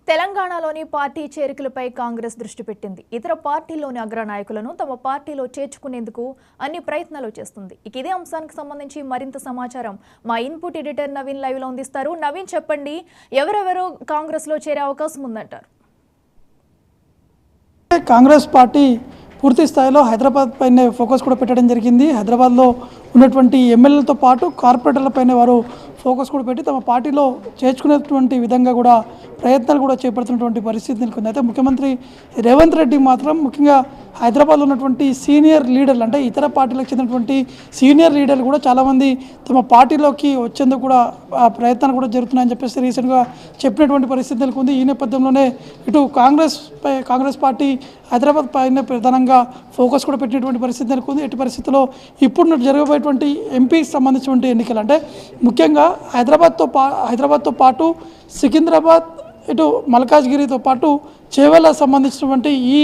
తెలంగాణలోని పార్టీ చేరికలపై కాంగ్రెస్ దృష్టి పెట్టింది. ఇతర పార్టీల్లోని అగ్రనాయకులను తమ పార్టీలో చేర్చుకునేందుకు అన్ని ప్రయత్నాలు చేస్తుంది. ఇదే అంశానికి సంబంధించి మరింత సమాచారం మా ఇన్పుట్ ఎడిటర్ నవీన్ లైవ్ లో అందిస్తారు. నవీన్, చెప్పండి, ఎవరెవరు కాంగ్రెస్ లో చేరే అవకాశం ఉందంటారు? కాంగ్రెస్ పార్టీ పూర్తి స్థాయిలో హైదరాబాద్ పైనే ఫోకస్ కూడా పెట్టడం జరిగింది. హైదరాబాద్లో ఉన్నటువంటి ఎమ్మెల్యేలతో పాటు కార్పొరేటర్లపైన వారు ఫోకస్ కూడా పెట్టి తమ పార్టీలో చేర్చుకునేటువంటి విధంగా కూడా ప్రయత్నాలు కూడా చేపడుతున్నటువంటి పరిస్థితి నెలకొంది. అయితే ముఖ్యమంత్రి రేవంత్ రెడ్డి మాత్రం ముఖ్యంగా హైదరాబాద్లో ఉన్నటువంటి సీనియర్ లీడర్లు, అంటే ఇతర పార్టీలకు చెందినటువంటి సీనియర్ లీడర్లు కూడా చాలామంది తమ పార్టీలోకి వచ్చేందుకు కూడా ప్రయత్నాలు కూడా జరుగుతున్నాయని చెప్పేసి రీసెంట్గా చెప్పినటువంటి పరిస్థితి నెలకొంది. ఈ నేపథ్యంలోనే ఇటు కాంగ్రెస్ పార్టీ హైదరాబాద్ పైన ప్రధానంగా ఫోకస్ కూడా పెట్టినటువంటి పరిస్థితి నెలకొంది. ఎట్టి పరిస్థితుల్లో ఇప్పుడు జరగబోయేటువంటి ఎంపీకి సంబంధించినటువంటి ఎన్నికలు, అంటే ముఖ్యంగా హైదరాబాద్తో పాటు సికింద్రాబాద్, ఇటు మల్కాజ్గిరితో పాటు చేవెళ్ళ సంబంధించినటువంటి ఈ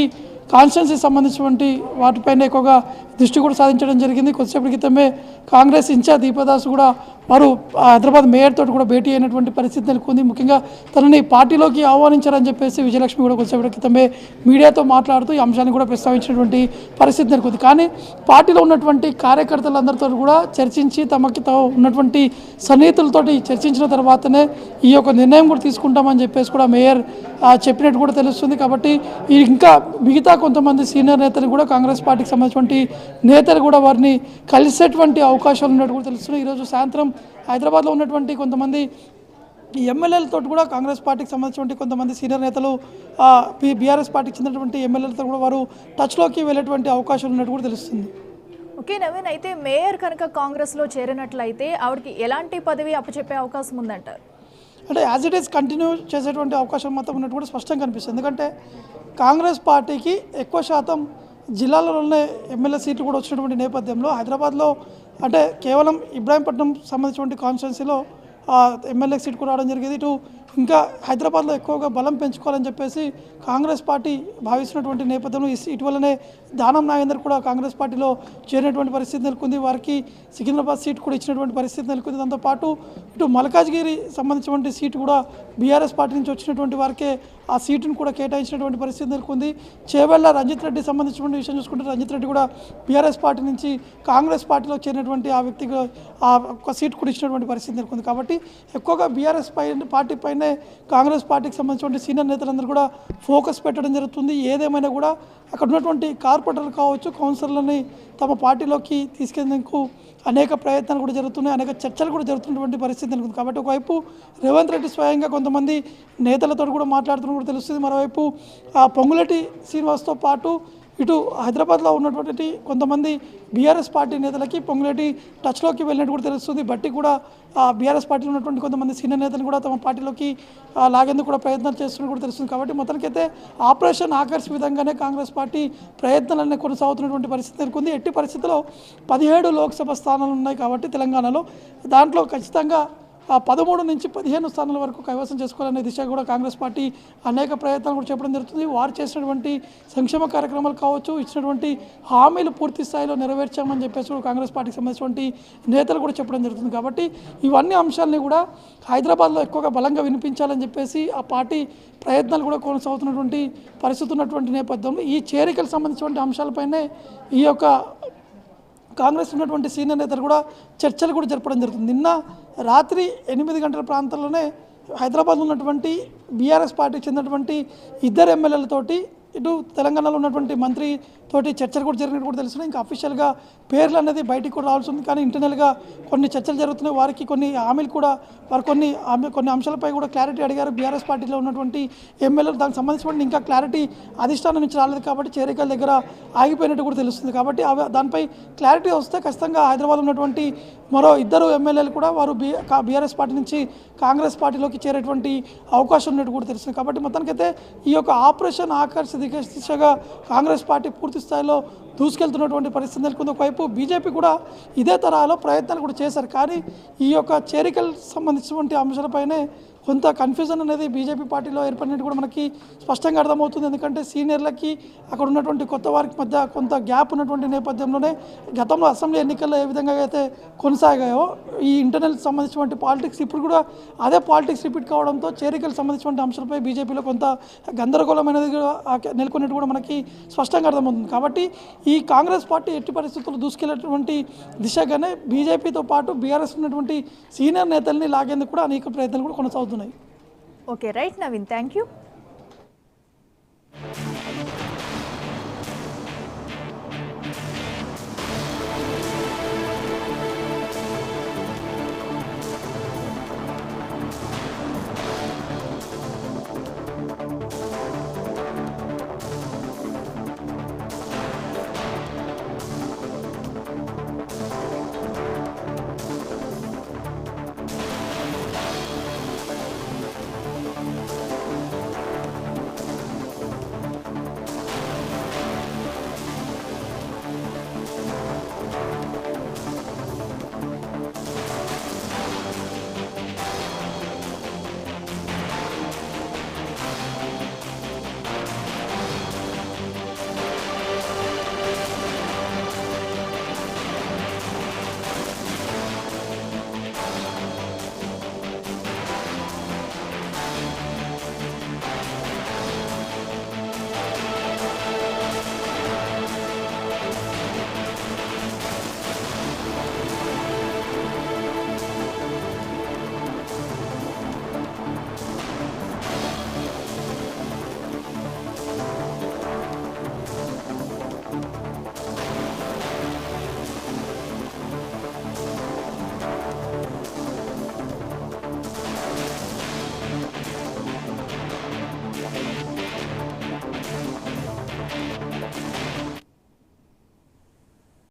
కాన్స్టిట్యున్సీకి సంబంధించినటువంటి వాటిపైన ఎక్కువగా దృష్టి కూడా సాధించడం జరిగింది. కొద్దిసేపటి క్రితమే కాంగ్రెస్ ఇన్ఛార్జ్ దీపదాస్ కూడా వారు హైదరాబాద్ మేయర్ తోటి కూడా భేటీ అయినటువంటి పరిస్థితి నెలకొంది. ముఖ్యంగా తనని పార్టీలోకి ఆహ్వానించారని చెప్పేసి విజయలక్ష్మి కూడా కొద్దిసేపటి క్రితమే మీడియాతో మాట్లాడుతూ ఈ అంశాన్ని కూడా ప్రస్తావించినటువంటి పరిస్థితి నెలకొంది. కానీ పార్టీలో ఉన్నటువంటి కార్యకర్తలందరితో కూడా చర్చించి తమకి ఉన్నటువంటి సన్నిహితులతోటి చర్చించిన తర్వాతనే ఈ యొక్క నిర్ణయం కూడా తీసుకుంటామని చెప్పేసి కూడా మేయర్ చెప్పినట్టు కూడా తెలుస్తుంది. కాబట్టి ఇంకా మిగతా కొంతమంది సీనియర్ నేతలు కూడా కాంగ్రెస్ పార్టీకి సంబంధించినటువంటి నేతలు కూడా వారిని కలిసేటువంటి అవకాశాలు ఉన్నట్టు కూడా తెలుస్తున్నాయి. ఈరోజు సాయంత్రం హైదరాబాద్లో ఉన్నటువంటి కొంతమంది ఎమ్మెల్యేలతో కూడా కాంగ్రెస్ పార్టీకి సంబంధించినటువంటి కొంతమంది సీనియర్ నేతలు బీఆర్ఎస్ పార్టీకి చెందినటువంటి ఎమ్మెల్యేలతో కూడా వారు టచ్లోకి వెళ్ళేటువంటి అవకాశాలు ఉన్నట్టు కూడా తెలుస్తుంది. ఓకే నవీన్, అయితే మేయర్ కనుక కాంగ్రెస్లో చేరినట్లయితే ఆవిడకి ఎలాంటి పదవి అప్పచెప్పే అవకాశం ఉందంటారు? అంటే యాజ్ ఇట్ ఈస్ కంటిన్యూ చేసేటువంటి అవకాశం మొత్తం ఉన్నట్టు కూడా స్పష్టంగా కనిపిస్తుంది. ఎందుకంటే కాంగ్రెస్ పార్టీకి ఎక్కువ శాతం జిల్లాలలోనే ఎమ్మెల్యే సీట్లు కూడా వచ్చినటువంటి నేపథ్యంలో హైదరాబాద్లో అంటే కేవలం ఇబ్రాహీంపట్నం సంబంధించినటువంటి కాన్స్టిట్యున్సీలో ఎమ్మెల్యే సీట్ కూడా రావడం జరిగేది. ఇటు ఇంకా హైదరాబాద్లో ఎక్కువగా బలం పెంచుకోవాలని చెప్పేసి కాంగ్రెస్ పార్టీ భావిస్తున్నటువంటి నేపథ్యంలో ఇటీవలనే దానం నాగేందర్ కూడా కాంగ్రెస్ పార్టీలో చేరినటువంటి పరిస్థితి నెలకొంది. వారికి సికింద్రాబాద్ సీట్ కూడా ఇచ్చినటువంటి పరిస్థితి నెలకొంది. దాంతోపాటు ఇటు మల్కాజ్గిరి సంబంధించినటువంటి సీటు కూడా బీఆర్ఎస్ పార్టీ నుంచి వచ్చినటువంటి వారికే ఆ సీటును కూడా కేటాయించినటువంటి పరిస్థితి నెలకొంది. చేవెళ్ళ రంజిత్ రెడ్డి సంబంధించినటువంటి విషయం చూసుకుంటే రంజిత్ రెడ్డి కూడా బీఆర్ఎస్ పార్టీ నుంచి కాంగ్రెస్ పార్టీలో చేరినటువంటి ఆ వ్యక్తికి ఆ ఒక్క సీట్ కూడా ఇచ్చినటువంటి పరిస్థితి నెలకొంది. కాబట్టి ఎక్కువగా బీఆర్ఎస్ పార్టీ పైనే కాంగ్రెస్ పార్టీకి సంబంధించినటువంటి సీనియర్ నేతలందరూ కూడా ఫోకస్ పెట్టడం జరుగుతుంది. ఏదేమైనా కూడా అక్కడ ఉన్నటువంటి కార్పొరేటర్లు కావచ్చు, కౌన్సిలర్లని తమ పార్టీలోకి తీసుకెళ్లేందుకు అనేక ప్రయత్నాలు కూడా జరుగుతున్నాయి, అనేక చర్చలు కూడా జరుగుతున్నటువంటి పరిస్థితి నెలకొంది. కాబట్టి ఒకవైపు రేవంత్ రెడ్డి స్వయంగా కొంతమంది నేతలతో కూడా మాట్లాడుతున్నట్టు కూడా తెలుస్తుంది. మరోవైపు పొంగులేటి శ్రీనివాస్తో పాటు ఇటు హైదరాబాద్లో ఉన్నటువంటి కొంతమంది బీఆర్ఎస్ పార్టీ నేతలకి పొంగులేటి టచ్లోకి వెళ్ళినట్టు కూడా తెలుస్తుంది. బట్టి కూడా బీఆర్ఎస్ పార్టీలో ఉన్నటువంటి కొంతమంది సీనియర్ నేతలు కూడా తమ పార్టీలోకి లాగేందుకు కూడా ప్రయత్నాలు చేస్తున్నట్టు కూడా తెలుస్తుంది. కాబట్టి మొత్తానికైతే ఆపరేషన్ ఆకర్ష్ విధంగానే కాంగ్రెస్ పార్టీ ప్రయత్నాలన్నీ కొనసాగుతున్నటువంటి పరిస్థితి నెలకొంది. ఎట్టి పరిస్థితుల్లో 17 లోక్సభ స్థానాలు ఉన్నాయి కాబట్టి తెలంగాణలో దాంట్లో ఖచ్చితంగా 13 నుంచి 15 స్థానాల వరకు కైవసం చేసుకోవాలనే దిశగా కూడా కాంగ్రెస్ పార్టీ అనేక ప్రయత్నాలు కూడా చెప్పడం జరుగుతుంది. వారు చేసినటువంటి సంక్షేమ కార్యక్రమాలు కావచ్చు, ఇచ్చినటువంటి హామీలు పూర్తి స్థాయిలో నెరవేర్చామని చెప్పేసి కూడా కాంగ్రెస్ పార్టీకి సంబంధించినటువంటి నేతలు కూడా చెప్పడం జరుగుతుంది. కాబట్టి ఇవన్నీ అంశాలని కూడా హైదరాబాద్లో ఎక్కువగా బలంగా వినిపించాలని చెప్పేసి ఆ పార్టీ ప్రయత్నాలు కూడా కొనసాగుతున్నటువంటి పరిస్థితి ఉన్నటువంటి నేపథ్యంలో ఈ చేరికలకు సంబంధించినటువంటి అంశాలపైనే ఈ యొక్క కాంగ్రెస్ ఉన్నటువంటి సీనియర్ నేతలు కూడా చర్చలు కూడా జరపడం జరుగుతుంది. నిన్న రాత్రి 8 గంటల ప్రాంతంలోనే హైదరాబాద్లో ఉన్నటువంటి బీఆర్ఎస్ పార్టీకి చెందినటువంటి 2 ఎమ్మెల్యేలతోటి ఇటు తెలంగాణలో ఉన్నటువంటి మంత్రి తోటి చర్చలు కూడా జరిగినట్టు కూడా తెలుస్తున్నాయి. ఇంకా అఫీషియల్గా పేర్లు అనేది బయటికి కూడా రావాల్సి ఉంది. కానీ ఇంటర్నల్గా కొన్ని చర్చలు జరుగుతున్నాయి. వారికి కొన్ని హామీలు కూడా వారు కొన్ని అంశాలపై కూడా క్లారిటీ అడిగారు. బీఆర్ఎస్ పార్టీలో ఉన్నటువంటి ఎమ్మెల్యేలు దానికి సంబంధించిన ఇంకా క్లారిటీ అధిష్టానం నుంచి రాలేదు కాబట్టి చేరికల దగ్గర ఆగిపోయినట్టు కూడా తెలుస్తుంది. కాబట్టి దానిపై క్లారిటీ వస్తే ఖచ్చితంగా హైదరాబాద్లో ఉన్నటువంటి మరో 2 ఎమ్మెల్యేలు కూడా వారు బీఆర్ఎస్ పార్టీ నుంచి కాంగ్రెస్ పార్టీలోకి చేరేటువంటి అవకాశం ఉన్నట్టు కూడా తెలుస్తుంది. కాబట్టి మొత్తానికైతే ఈ యొక్క ఆపరేషన్ ఆకర్ష్ దిశగా కాంగ్రెస్ పార్టీ పూర్తి స్థాయిలో దూసుకెళ్తున్నటువంటి పరిస్థితి నెలకొంది. ఒకవైపు బీజేపీ కూడా ఇదే తరహాలో ప్రయత్నాలు కూడా చేశారు. కానీ ఈ యొక్క చేరికలు సంబంధించినటువంటి అంశాలపైనే కొంత కన్ఫ్యూజన్ అనేది బీజేపీ పార్టీలో ఏర్పడినట్టు కూడా మనకి స్పష్టంగా అర్థమవుతుంది. ఎందుకంటే సీనియర్లకి అక్కడ ఉన్నటువంటి కొత్త వారికి మధ్య కొంత గ్యాప్ ఉన్నటువంటి నేపథ్యంలోనే గతంలో అసెంబ్లీ ఎన్నికల్లో ఏ విధంగా అయితే కొనసాగాయో ఈ ఇంటర్నల్ సంబంధించినటువంటి పాలిటిక్స్ ఇప్పుడు కూడా అదే పాలిటిక్స్ రిపీట్ కావడంతో చేరికలకు సంబంధించినటువంటి అంశాలపై బీజేపీలో కొంత గందరగోళమైనది నెలకొన్నట్టు కూడా మనకి స్పష్టంగా అర్థమవుతుంది. కాబట్టి ఈ కాంగ్రెస్ పార్టీ ఎట్టి పరిస్థితుల్లో దూసుకెళ్లేటువంటి దిశగానే బీజేపీతో పాటు బీఆర్ఎస్ ఉన్నటువంటి సీనియర్ నేతల్ని లాగేందుకు కూడా అనేక ప్రయత్నాలు కూడా కొనసాగుతున్నాయి. Okay right Naveen, thank you.